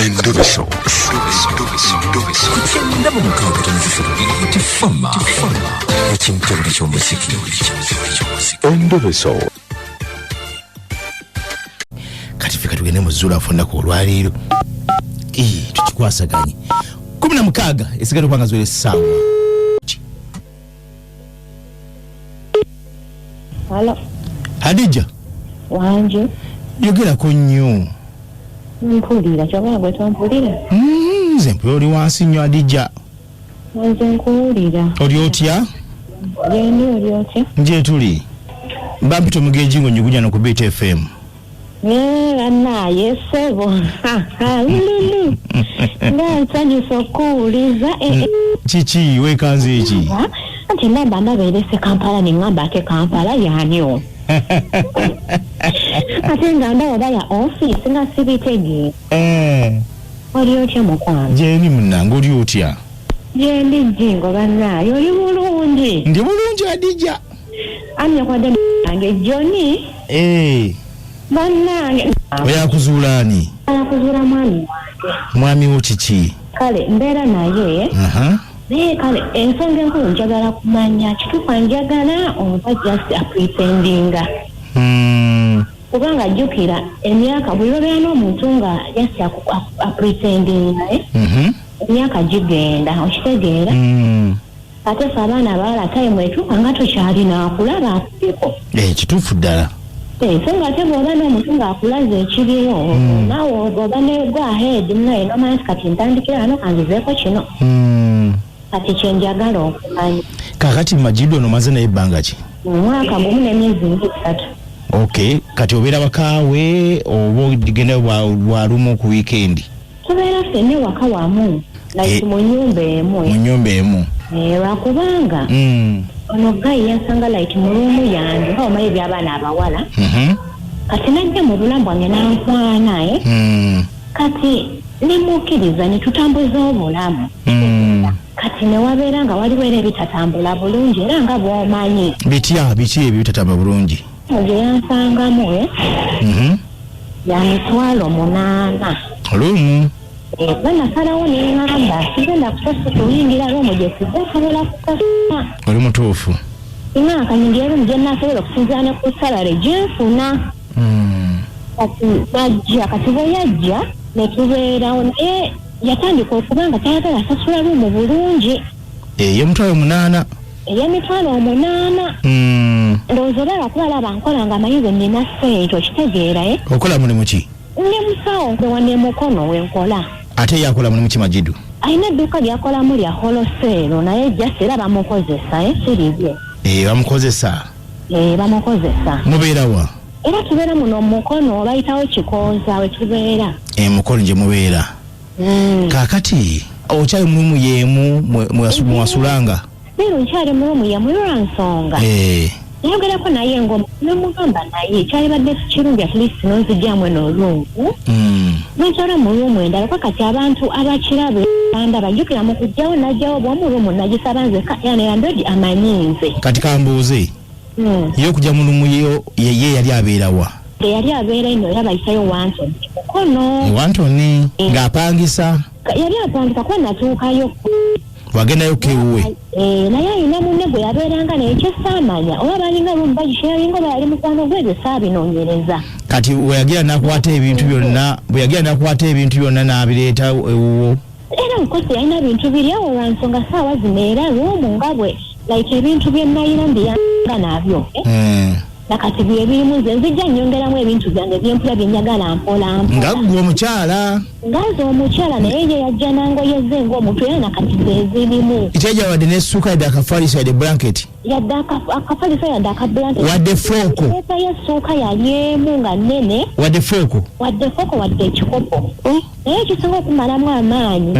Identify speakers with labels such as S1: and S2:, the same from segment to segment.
S1: Endobeso. Kutenda mu mukaaga tanzifuna tifama. Ekintabuli ky'omuziki. Endobeso. Kati fika tugende mu Zulu afunda ku olwaleero. Tukikwasaganye. 16 esigala kwanga zwele sawa.
S2: Hello.
S1: Hadija.
S2: Wanje.
S1: Yogera ko nnyo.
S2: Mpulira kyagala gwe tompulira.
S1: Nze mpuli wansi nnyo Hadija.
S2: Nze nkuwulira.
S1: Oli otya?
S2: Genda oli otya?
S1: Nje tuli. Bampito mugeji ngo nyugunya no ku Beat FM.
S2: Naye sebo. Lulu. Ngantsani sokuuliza.
S1: Chichi wekanze iki?
S2: Ati namba nabeerese Kampala ningamba ate Kampala yanyo. Ate ngamba oba ya office nga sibitege. Oli otya mukwano?
S1: Jeni munange oli otya?
S2: Jendi jingo banayo oli bulungi.
S1: Ndi bulungi Hadija.
S2: Anya kwa deni nange Johnny. Bannange.
S1: Oya kuzuulani?
S2: Kuzuula mwami wange.
S1: Mwami wo kiki?
S2: Kale mbeera naye. Naye kale ensonga enkulu njagala kumanya kituufu njagala oba just pretendinga. Kubanga jjukira emyaka bwe yobeera n'omuntu nga just pretendinga emyaka gigenda okitegeera. Ate ffe abaana abawala time etuuka nga tokyalina akulaba akutiko.
S1: Kituufu ddala.
S2: So nga ate bw'oba n'omuntu ng'akulaza ekiriwo naawe oba ne go ahead naye nomansi kati ntandikira wano kanzizeeko kino. Kati kyenjagala okumanya.
S1: Kakati Majidu ono maze naye ebbanga ki?
S2: Mwaka gumu n'emyezi 3.
S1: Okay, kati obeera wakaawe oba ogenda lwalumu ku weekend?
S2: Tubeera ffenna waka wamu like mu nnyumba emu.
S1: Mu nnyumba emu.
S2: Lwakubanga ono gayi yansanga like mu luumu yange nga omanyi eby'abaana abawala. Kati najja mu bulambu wange nankwana kati nemukkiriza ne tutambuza obulamu. Kati ne wabeera nga waliwo era ebitatambula bulungi era nga bw'omanyi. Biki ebyo bitatambula bulungi? Gye yansangamu ya mitwalo 8. Olumu? Nasalawo ne ngamba sigenda kusasa kuyingira lumu gye sisobola kusasa.
S1: Oli mutuufu?
S2: Akanyingira lumu gye nasobola okusinziira ne ku salary gye nfuna. Kati bwe yajja ne tubeerawo naye yatandika okuba nga tayagala asasula lumu bulungi.
S1: Ey'emitwalo 8?
S2: Ey'emitwalo 8. Ndowooza oba lwakuba alaba nkola nga amanyize nnina ssente okitegeera.
S1: Okola mulimu ki?
S2: Ndi musawo ndewa ne mukono wenkola.
S1: Ate yakola mulimu ki Majidu?
S2: Alina edduuka lyakolamu lya wholesale naye just era bamukozesa siribye.
S1: Bamukozesa?
S2: Bamukozesa.
S1: Mubeera wa?
S2: Era tubeera muno mukono bayitawo Kikooza we tubeera.
S1: Mukono gye mubeera. Kaakati okyali mulimu yeemu mwasulanga? Leero
S2: nkyali mulimu yeemu lwansonga. Nayogerako naye ngoma nemugamba naye kyalibadde kirungi at least nonzijjamu eno olungu. Nentwala mu luumu endala kakati abantu abakirabe banda bajjukira mu kujjawo najjawo bw'omu luumu nagisaba nze yana yandodi amanyinze.
S1: Kati kambuuze ye okujja mu luumu ye yali abeerawa?
S2: Yali abeera ino era bayisayo Wantoni mukono.
S1: Wantoni ng'apangisa?
S2: Yali apangisa kuba natuukayo.
S1: Wagendayo kewuwe?
S2: Naye alina munne gwe yabeeranga naye kyesaamanya oba balinga lumu bagisharinga oba yali mukwano gwe saabinoonyereza.
S1: Kati bwe yagira n'akwata ebintu byonna n'abireeta ewuwo?
S2: Era nkosi yalina ebintu biri awo lwansonga saawa zino era lumu nga bwe like ebintu bye nayina mbiyanga nabyo. Nakati bye birimu nze nzijja nnyongeramu ebintu byange byempula bye njagala mpola.
S1: Nga ggwe omukyala?
S2: Ngaze omukyala naye ye yajja nangoye ze ng'omuntu era nakati ze zirimu.
S1: Kyajja wadde n'essuuka yadde akafaliso yadde blanket?
S2: Yadde akafaliso yadde akablanket.
S1: Wadde fooko?
S2: Eeta y'essuuka yali emu nga nnene.
S1: Wadde fooko?
S2: Wadde fooko wadde ekikopo. Naye kisinga okumalamu amaanyi.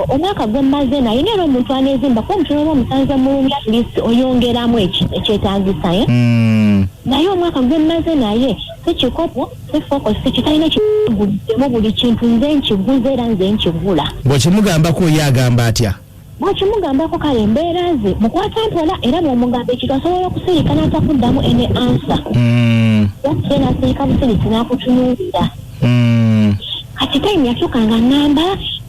S2: Omwaka gwe mmaze naye era omuntu aneezimba kuba omuntu n'oba omusanze mulungi at least oyongeramu ekyetaagisa. Naye omwaka gwe mmaze naye si kikopo si fooko si kitalina kiguddemu buli kintu nze nkiguze era nze nkigula.
S1: Bw'okimugambako ye agamba atya?
S2: Bw'okimugambako kale embeera ze mukwata mpola era bw'omugamba ekintu asobola okusirika n'atakuddamu ene ansa. Yatye n'asirika busirisi n'akutunuulira. kati time yatuuka nga ŋŋamba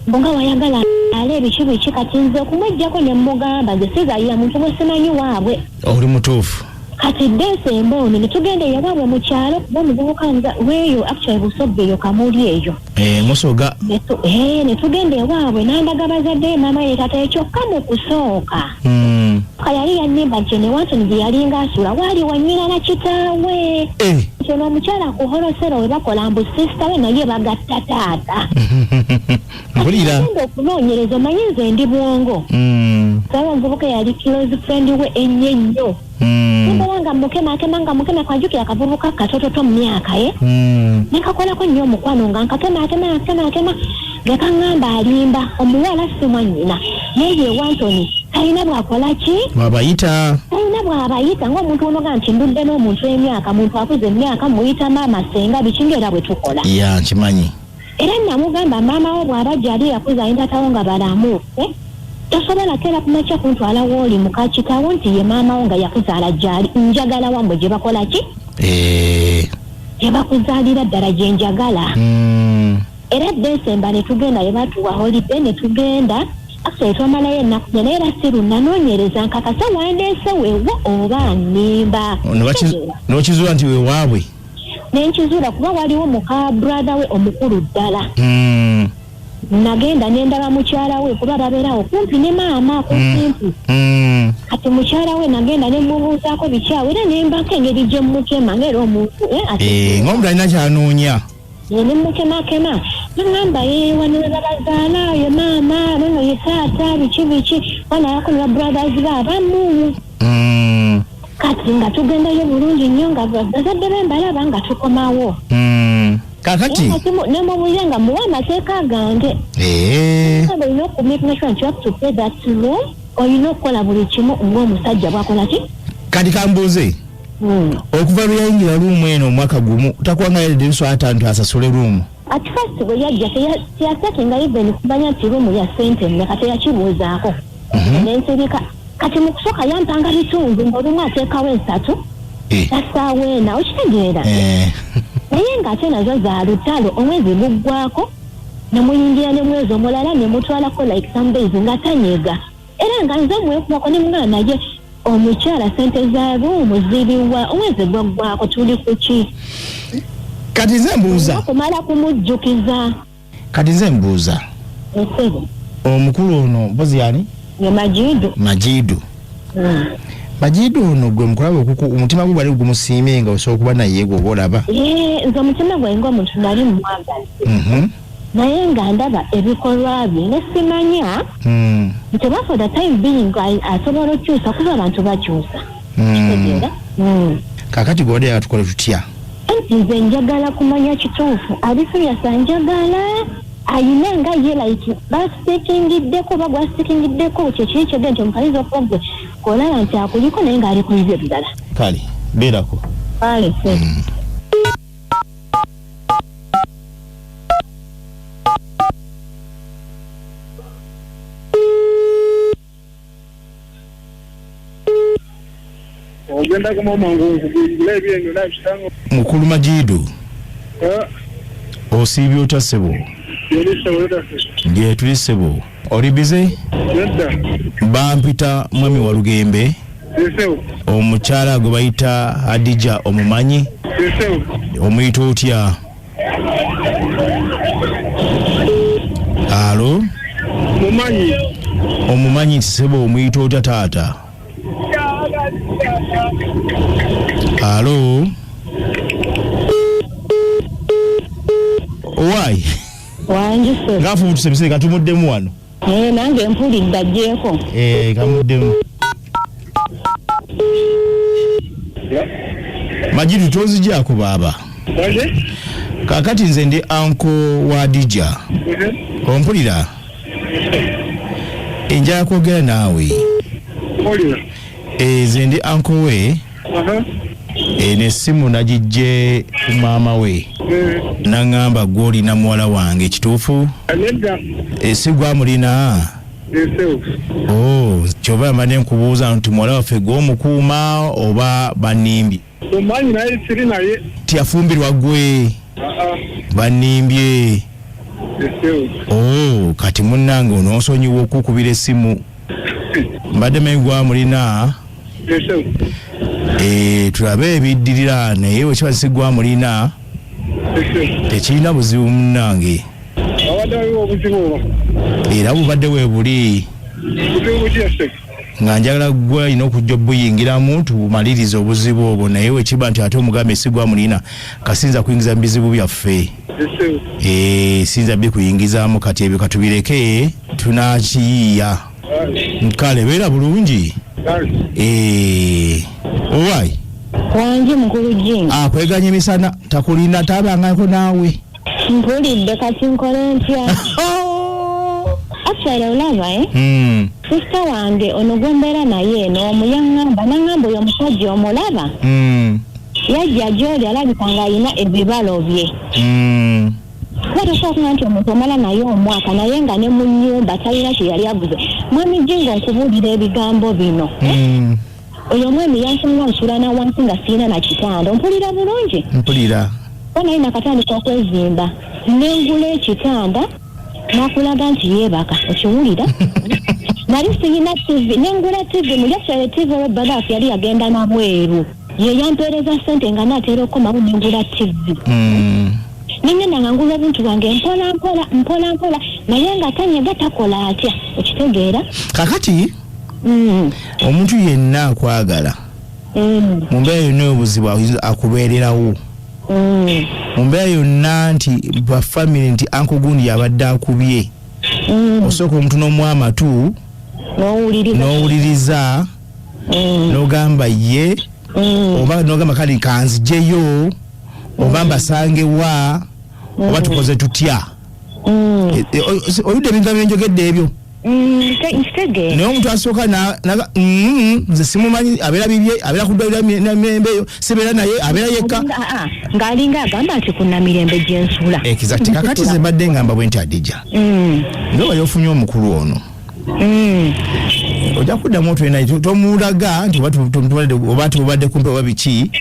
S2: mbonga wayagala ale ebiki kati nze okumwejjako ne mmugamba nze sizaalira muntu gwe simanyi waabwe.
S1: Oli mutuufu.
S2: Kati Desemba ono ne tugenda eyawaabwe mu kyalo kuba omuvubuka weeyo actually Busobbe eyo Kamuli eyo.
S1: Musoga.
S2: Ne tugenda ewaabwe n'andaga bazadde maama ye taata kyokka mu kusooka. Yali yannimba nti ne Wantoni gye yalinga asuula waali wannyina na kitaawe. Kyono omukyala ku Holosero we bakola mbu sisita we naye bagatta taata.
S1: Mpulira.
S2: Okunoonyereza omanyi nze ndi bwongo. Saba omuvubuka yali close friend we ennyo ennyo. Nga mukema kwanjukira akavubuka katototo mu myaka ye. Nekakolako nnyo omukwano nga nkakema ngekaŋŋamba alimba omuwala si mwannyina naye ye Wantoni talina bwakola ki? Talina bw'abayita ng'omuntu onoga nti ndudde n'omuntu emyaka muntu akuze emyaka muyita maama senga bikinga era bwe tukola.
S1: Ya nkimanyi.
S2: Era namugamba maama we bw'abajja ali yakuza ayintatawo nga balamu. Tosobola kera kumakya kuntwala wooli muka kitaawo nti ye maama wo nga yakuzaala gyali njagala wamwe gye bakola ki? Gye bakuzaalira ddala gye njagala. Era Desemba ne tugenda ye batuwa holiday ne tugenda actually twamalayo ennaku naye era si lunanoonyereza nkakasa wandeese weewo oba nnimba.
S1: N'okizuula nti weewaabwe?
S2: Nenkizuula kuba waliwo muka brother we omukulu ddala. Nagenda nendaba mukyala we kuba babeerawo kumpi ne maama kumpi. Kati mukyala we nagenda ne mubuuzaako bikyawe era nembako engeri gye mukema ng'era omuntu
S1: ng'omuntu alina kyanoonya.
S2: Ne mukema nangamba wano we babazaala ye maama nono ye taata biki wana yako ne brothers baabamu. Kati nga tugendayo bulungi nnyo nga bazadde bembalaba nga tukomawo.
S1: Kakati
S2: nemubuuza nga muwa amateeka gange. Olina okumake sure nti you have to pay that loan. Olina okukola buli kimu ng'omusajja bwakola ki?
S1: Kati kambuuze. Okuva lwe yayingira luumu eno omwaka gumu takuwanga yadde biswata nti asasule luumu.
S2: At first bwe yajja teyasekinga even kumanya nti luumu ya ssente mmeka teyakibuuzaako. Nensirika kati mu kusooka yampanga bitundu ng'olumu ateekawo 3. Tasaawo ena okitegeera. Naye ng'ate nazo za lutalo omwezi guggwako nemuyingira ne mwezi omulala ne mutwalako like some days nga tanyega. Era nga nze mwekubako ne mugana naye omukyala ssente za luumu ziriwa omwezi gwaggwako tuli ku ki?
S1: Kati nze mbuuza.
S2: Okumala kumujjukiza.
S1: Kati nze mbuuza.
S2: Esebo.
S1: Omukulu ono mpozi yani?
S2: Ye Majidu.
S1: Majidu ono gwe mukulaba okuku omutima gwe bali gumusiimye nga osobola okuba naye gwe oba olaba.
S2: Nze omutima gwe ng'omuntu nali mumwagazi. Naye nga ndaba ebikolwa bye ne simanya nti oba for the time being asobola okukyusa kuba abantu bakyusa. Kitegeera?
S1: Kaakati gwe wadde yatukola tutya?
S2: Nze njagala kumanya kituufu ali serious njagala ayina nga ye like basikingiddeko oba gwasikingiddeko kyekiri kyogenda nti omukazi okugwe kolaba nti akuliko naye ng'ali ku bibyo ebirala.
S1: Kale beerako.
S2: Kale se.
S1: Mukulu Majidu. Osiibye otya ssebo? Ndiye tuli ssebo. Oli bize? Bampita mwami wa Lugembe. Omukyala gwe bayita Hadija omumanyi? Omuyita otya? Alo? Omumanyi nti ssebo omuyita otya taata? Alo? Why?
S2: Wanjise.
S1: Ngafu mutusebise katumuddemu wano.
S2: Nange mpulidde ajjeeko.
S1: Kamuddemu. Majidu tozigyako baaba. Kakati nze ndi anko wa Hadija. Ompulira? Njagala kwogera naawe. Nze ndi anko we. N'essimu nagijje ku maama we. Nangamba gw'olina muwala wange kituufu? Si gwamulina? Kyoba yamane nkubuuza nti muwala waffe gw'omukuuma oba bannimbye?
S3: Omanyi naye siri naye.
S1: Tiyafumbirwa gwe? Bannimbye. Oh, kati munnange onoosonyiwa okukubira essimu. Mbadde megwa mulina. Tulabe ebiddirira naye bwe kiba sigwa mulina. Tekirina buzibu munnange. Era bubadde weebuli. Nga njagala gwe alina okujja obuyingiramu tumalirize obuzibu obwo naye wekiba nti ate omugambe sigwa mulina kasinza kuyingiza mu bizibu byaffe. Sinza bikuyingizaamu kati ebyo katubireke tunakiyiiya. Kale beera bulungi. Owaayi
S2: wangi mukulu jingi
S1: akweganya emisana takulinda tabangako naawe.
S2: Mpulidde kati nkole ntya. Actually olaba sister wange ono gwembeera naye eno omuyaŋŋamba naŋŋamba oyo omusajja omulaba yajja gy'oli alabika ng'alina ebibalo bye. Osobola nti omuntu omala naye omwaka naye nga ne mu nnyumba talina kye yali aguze. Mwami Jingo nkubuulira ebigambo bino. Oyo omwami yansonga nsula na wansi nga sirina na kitanda. Mpulira bulungi?
S1: Mpulira.
S2: Naye nakatandika okwezimba. Nengula ekitanda nakulaga nti yeebaka. Okiwulira? Nali sirina TV. Nengula TV mulyasale TV olw'ebbalafu yali yagenda na bweru. Ye yampeereza ssente nga naatera okukomawo nengula TV. Ningenda nga ngula obuntu bwange mpola naye nga tanyega takola atya okitegeera kakati omuntu yenna akwagala mu mbeera yonna obuzibu akubeererawo mu mbeera yonna nti bafamire nti ankogundi yabadde akubye osooka omuntu n'omwamatu n'owuliriza n'ogamba ye oba n'ogamba kale kanzijeyo oba mbasange wa oba tukoze tutya. Oyudde ebintu byenjogedde ebyo. Naye omuntu asooka nze simumanyi abeera bibye abeera kuddwalira namirembe eyo sibeera naye abeera yekka ng'alinga agamba nti ku namirembe gyensula.
S1: Exactly. Kakati ze mbadde ngamba bwe nti Adija nga wali ofunye omukulu ono ojja kuddamu otwe naye tomulaga nti oba tubadde kumpe oba biki.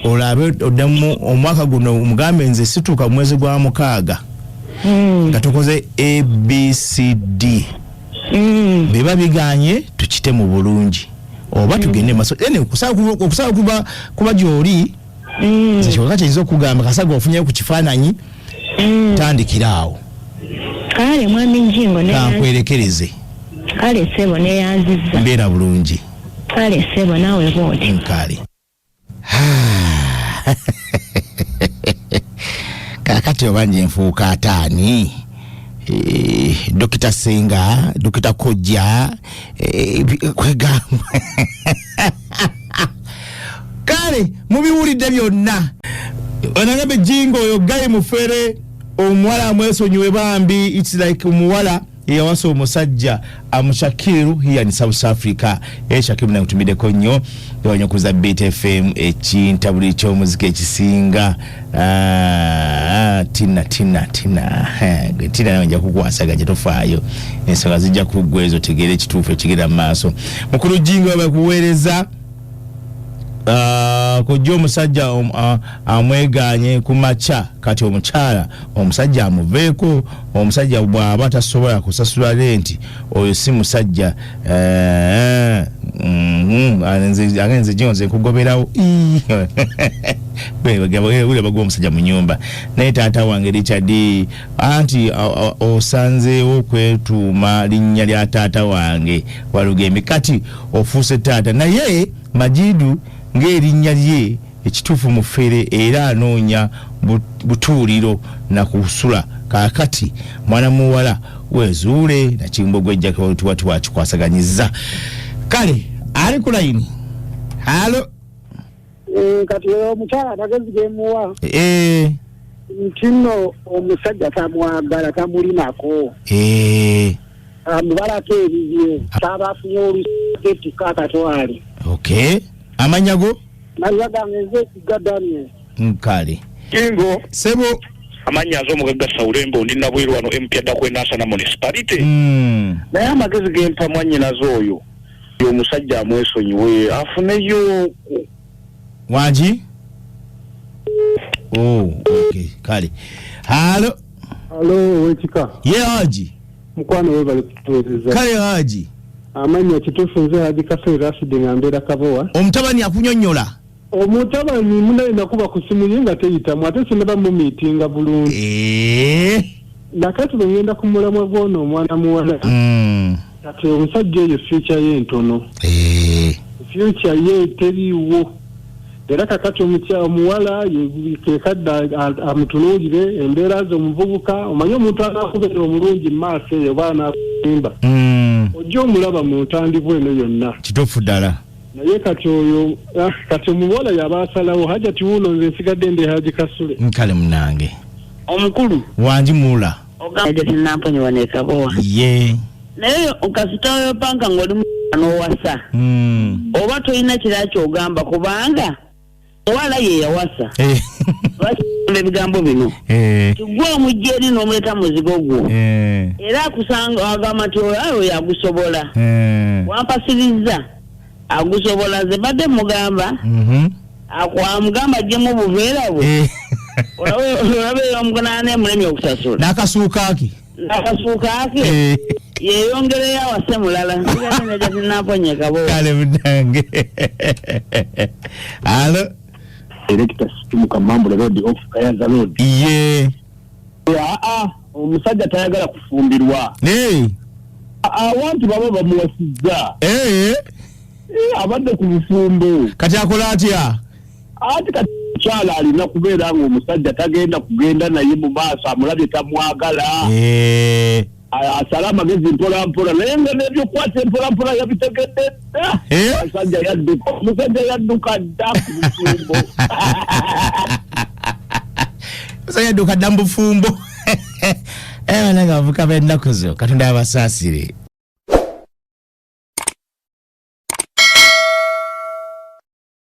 S1: Olabe oddamu omwaka guno omugambe nze situuka mu mwezi gwa mukaaga nga tukoze ABCD biba biganye tukite mu bulungi oba tugende maso ene okusaba kuba gy'oli nze kyokka kyinza okugamba kasaga ofunyeyo ku kifaananyi tandikiraawo.
S2: Kale mwami Njingo
S1: kankwerekereze.
S2: Kale sebo neyanziza
S1: mbeera bulungi.
S2: Kale sebo naawe bw'oti.
S1: Kale kakati obanje nfuuka ataani Dokita Senga, Dokita Kojja kwegamba kale mubiwulidde byonna onangabe Jingo oyo gaye mufere omuwala amwesonyiwe bambi. It's like omuwala yawasa omusajja amushakiru here in South Africa. Shakiru na kutumideko nnyo yawanyukuza Beat FM ekinta buli ky'omuzika ekisinga tina nawe nja kukwasaganya tofaayo ensonga zijja kuggwa ezo tegere ekituufu ekigera mu maaso. Mukulu Jingo bakuweereza kujja omusajja amweganye ku maca kati omukyala omusajja amuveeko. Omusajja bw'aba tasobola kusasula renti oyo si musajja agenze jonze nkugoberawo ule bagwa omusajja mu nyumba. Naye taata wange Richard anti osanzeewo kwetuuma linnya lya taata wange Walugembe kati ofuuse taata naye Majidu ng'erinnya lye ekituufu mufere era anoonya butuuliro na kusula. Kaakati mwana muwala wezuule na Kimbogo ejjako tuwa kikwasaganyiza. Kale ali ku layini. Halo.
S3: Kati omukyala tagezigemuwa. Ntino omusajja tamwagala tamulinako. Mubalako ebibye tabafunye olusiketi kakatwali.
S1: Okay. Amanyago?
S3: Nayaganze Daniel.
S1: Nkale.
S4: Jingo.
S1: Sebo.
S4: Amanyazo omugagga Saulembo ndi nabweru wano MP atakwendasa na municipality. Naye amagezi gempa mwannyinazo oyo omusajja amwesonyiwe afuneyo
S1: Wanji? Oh, okay. Kale. Halo.
S3: Alo wekika.
S1: Ye Haji.
S3: Mukwano we bali kutuweza.
S1: Kale Haji.
S3: Amanya kitufu nze Haji Kafe Rashid ngambera kabowa.
S1: Omutabani akunyonnyola.
S3: Omutabani munaye nakuba ku simu ye nga teyitamu ate sinaba mu miitinga bulungi. Nakati bwe ngenda ku mulamwa gw'ono omwana muwala. Kati omusajja eyo future ye ntono. Future ye teriiwo. Era kakati omuwala yekadda amutunuulire embeera z'omuvubuka omanye omuntu anakubeera omulungi mu maaso eyo baana akumba. Ojja omulaba mu ntandikwa eno yonna.
S1: Kituufu ddala.
S3: Naye kati oyo kati omuwala yaba asalawo hajati wuuno nze nsigadde ndi Haji Kasule.
S1: Nkale munange.
S5: Omukulu.
S1: Wanji mula.
S5: Ogamba sinamponye waneka bowa.
S1: Ye.
S5: Naye okasitayo panga ngoli n'owasa. Oba toyina kiraki ogamba kubanga wala ye yawasa. Lwaki ebigambo bino. Tugwa omujjeri n'omuleta muzigo gwo. Era akusanga agamba nti oyo yagusobola. Wampasiriza. Agusobola ze badde mugamba. Akwamugamba gye mu buveera bwe. Olabe omugunane mulemi okusasula.
S1: Nakasuukaki.
S5: Nakasuukaki. Yeyongereyo awase mulala. Nsigadde nja sinnaponye kabowa.
S1: Kale munange. Alo.
S4: Elector System Kamambula Road off Kayanza Road.
S1: Ye.
S4: Omusajja tayagala kufumbirwa. Abantu baba bamuwasizza. Abadde ku bufumbo.
S1: Kati akola atya?
S4: Ati kati kyala alina kubeera ng'omusajja tagenda kugenda naye mu maaso amulabye tamwagala. Asala amagezi mpolampola naye nga n'ebyokwata empolampola yabitegedde dda. Omusajja yadduka dda ku bufumbo.
S1: Omusajja yadduka dda mu bufumbo. Nanga avuka b'ennaku zo Katonda abasaasire.